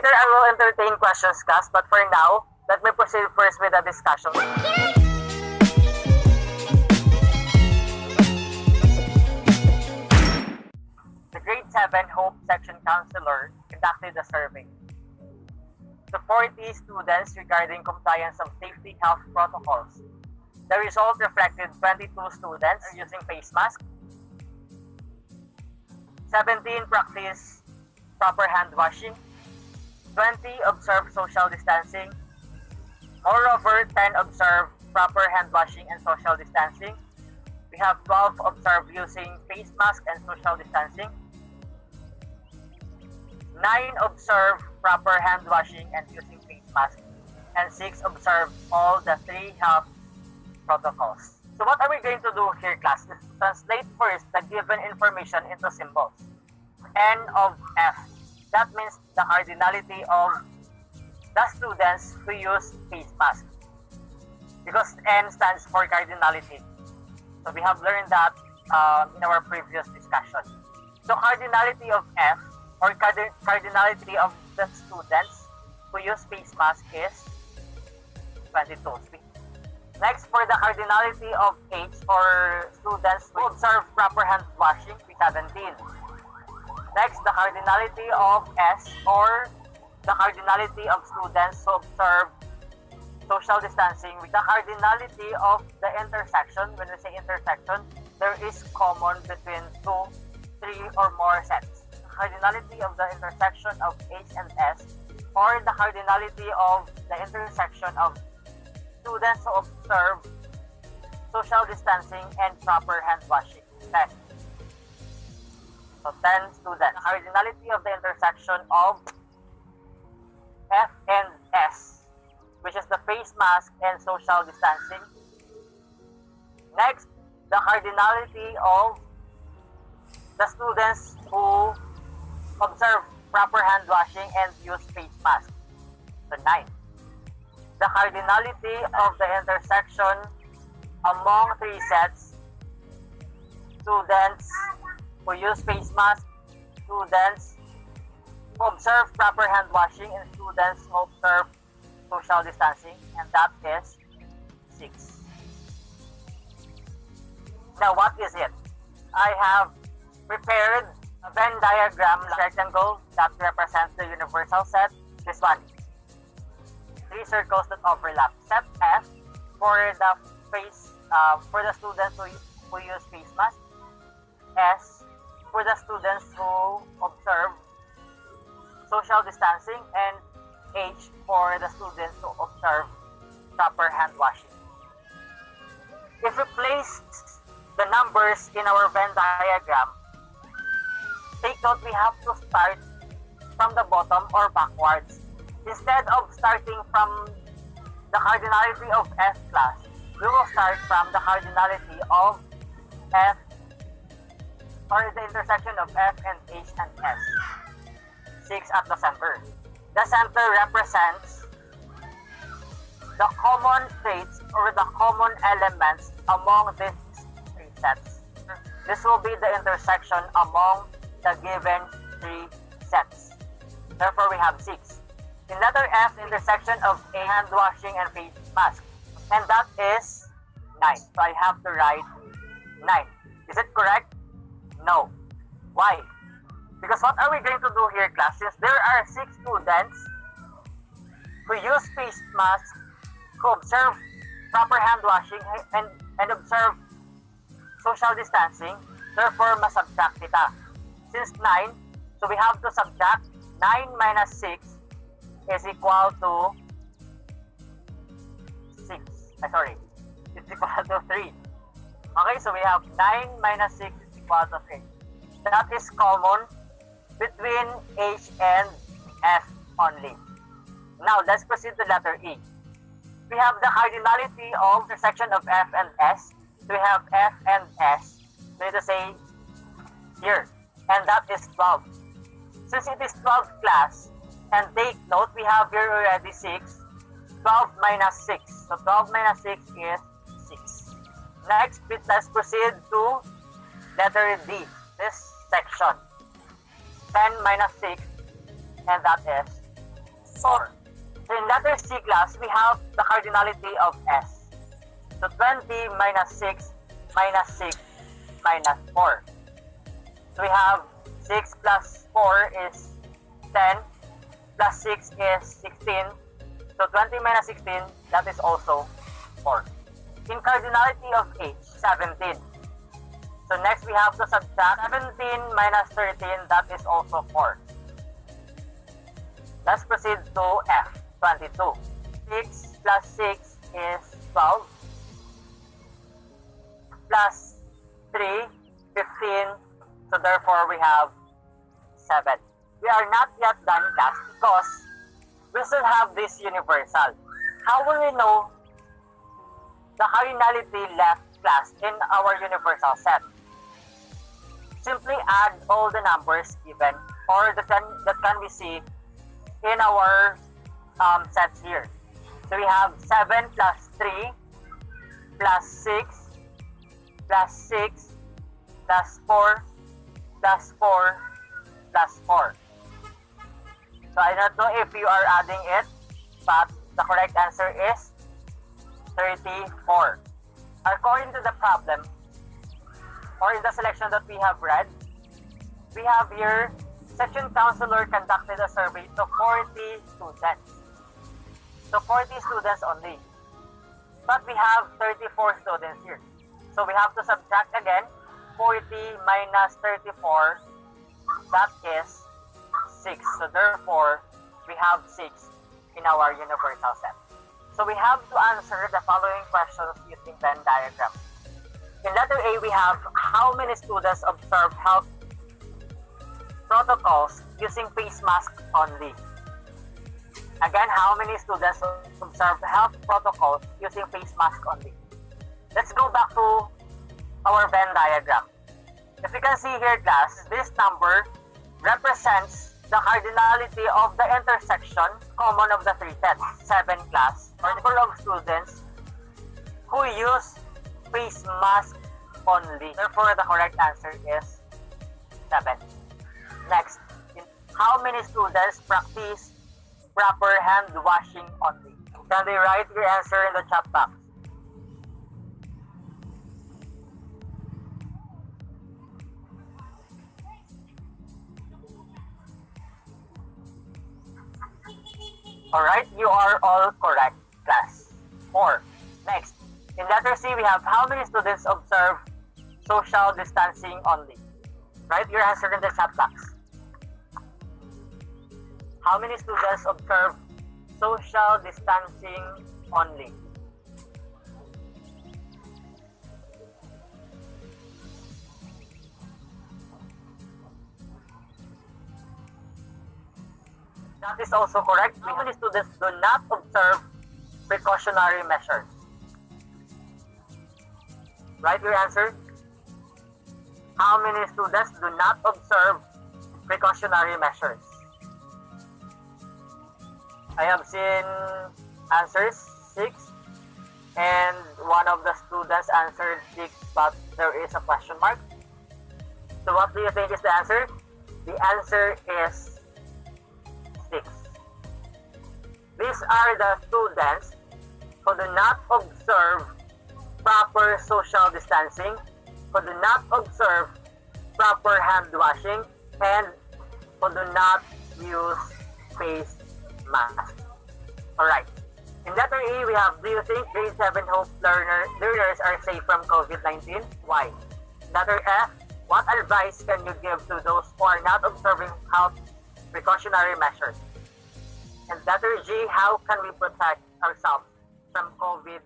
Later, I will entertain questions, class, but for now, let me proceed first with the discussion. The grade 7 Hope Section Counselor conducted a survey to 40 students regarding compliance of safety health protocols. The result reflected 22 students are using face masks, 17 practice proper hand washing, 20 observe social distancing. Moreover, 10 observe proper hand washing and social distancing. We have 12 observe using face mask and social distancing. 9 observe proper hand washing and using face mask. And 6 observe all the 3 health protocols. So what are we going to do here, class? Is translate first the given information into symbols. N of F. That means the cardinality of the students who use face mask. Because N stands for cardinality. So we have learned that in our previous discussion. So cardinality of F, or cardinality of the students who use face mask is 22. Next, for the cardinality of H, or students who observe proper hand washing, 17. Next, the cardinality of S, or the cardinality of students who observe social distancing. With the cardinality of the intersection, when we say intersection, there is common between 2, 3, or more sets. The cardinality of the intersection of H and S, or the cardinality of the intersection of students who observe social distancing and proper hand washing. 10. So 10 students. The cardinality of the intersection of F and S, which is the face mask and social distancing. Next, the cardinality of the students who observe proper hand washing and use face mask. So 9. The cardinality of the intersection among 3 sets: students who use face mask, students who observe proper hand washing, and students who observe social distancing, and that is 6. Now, what is it? I have prepared a Venn diagram rectangle that represents the universal set. This one. 3 circles that overlap. Set F for the face, for the students who use face mask. S for the students who observe social distancing, and H for the students who observe proper hand washing. If we place the numbers in our Venn diagram, take note we have to start from the bottom or backwards. Instead of starting from the cardinality of F, class, we will start from the cardinality of F, or the intersection of F and H and S. 6 at the center. The center represents the common traits or the common elements among these 3 sets. This will be the intersection among the given 3 sets. Therefore, we have 6. In letter F, intersection of a hand washing and face mask. And that is 9. So I have to write 9. Is it correct? No. Why? Because what are we going to do here, class? Since there are 6 students who use face masks, who observe proper hand washing and observe social distancing, therefore, masubtract kita. Since 9, so we have to subtract 9 minus 6 is equal to 6. It's equal to 3. Okay, so we have 9 minus 6 is equal to 3. That is common between H and F only. Now, let's proceed to letter E. We have the cardinality of the intersection of F and S. We have F and S. So to say here. And that is 12. Since it is 12, class, and take note, we have here already 6. 12 minus 6. So 12 minus 6 is 6. Next, let's proceed to letter D. This section. 10 minus 6, and that is 4. So in letter C class, we have the cardinality of S. So 20 minus 6 minus 6 minus 4. So we have 6 plus 4 is 10, plus 6 is 16. So 20 minus 16, that is also 4. In cardinality of H, 17. So next we have to subtract 17 minus 13, that is also 4. Let's proceed to F, 22. 6 plus 6 is 12. Plus 3, 15. So therefore we have 7. We are not yet done, class, because we still have this universal. How will we know the cardinality left, class, in our universal set? Simply add all the numbers given or that can be seen in our sets here. So we have 7 plus 3 plus 6 plus 6 plus 4 plus 4 plus 4. So I don't know if you are adding it, but the correct answer is 34. According to the problem, or in the selection that we have read, we have here, section counselor conducted a survey to 40 students. So 40 students only. But we have 34 students here. So we have to subtract again 40 minus 34, that is 6. So therefore, we have 6 in our universal set. So we have to answer the following questions using Venn diagram. In letter A, we have how many students observe health protocols using face mask only. Again, how many students observe health protocols using face mask only? Let's go back to our Venn diagram. If you can see here, class, this number represents the cardinality of the intersection common of the three sets, 7 class, or the number of students who use face mask only. Therefore, the correct answer is 7. Next, how many students practice proper hand washing only? Can they write your answer in the chat box? Alright, you are all correct, class. 4. Next, in letter C, we have how many students observe social distancing only? Write your answer in the chat box. How many students observe social distancing only? That is also correct. How many students do not observe precautionary measures? Write your answer. How many students do not observe precautionary measures? I have seen answers 6, and one of the students answered 6, but there is a question mark. So what do you think is the answer? The answer is 6. These are the students who do not observe proper social distancing, who do not observe proper hand washing, and who do not use face mask. Alright. In letter E, we have, do you think grade 7 Hope learners are safe from COVID-19? Why? Letter F, what advice can you give to those who are not observing health precautionary measures? And letter G, how can we protect ourselves from COVID-19?